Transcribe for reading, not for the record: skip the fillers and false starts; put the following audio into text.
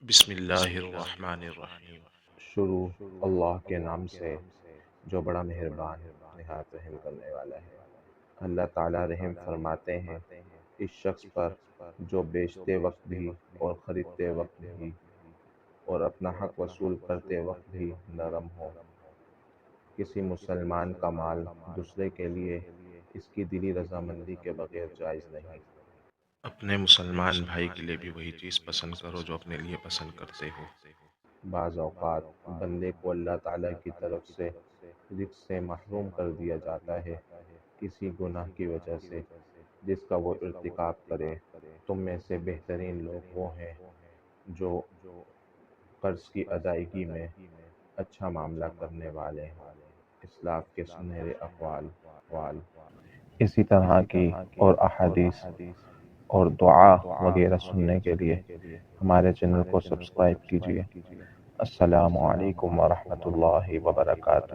بسم اللہ الرحمن الرحیم۔ شروع اللہ کے نام سے جو بڑا مہربان نہایت رحم کرنے والا ہے۔ اللہ تعالیٰ رحم فرماتے ہیں اس شخص پر جو بیچتے وقت بھی اور خریدتے وقت بھی اور اپنا حق وصول کرتے وقت بھی نرم ہو۔ کسی مسلمان کا مال دوسرے کے لیے اس کی دلی رضامندی کے بغیر جائز نہیں۔ اپنے مسلمان بھائی کے لیے بھی وہی چیز پسند کرو جو اپنے لیے پسند کرتے ہو۔ بعض اوقات بندے کو اللہ تعالیٰ کی طرف سے رزق سے محروم کر دیا جاتا ہے کسی گناہ کی وجہ سے جس کا وہ ارتکاب کرے۔ تم میں سے بہترین لوگ وہ ہیں جو قرض کی ادائیگی میں اچھا معاملہ کرنے والے ہیں۔ اسلاف کے سنہرے اقوال اسی طرح کی اور احادیث اور دعا وغیرہ سننے کے لیے ہمارے چینل کو سبسکرائب کیجیے۔ السلام علیکم ورحمۃ اللہ وبرکاتہ۔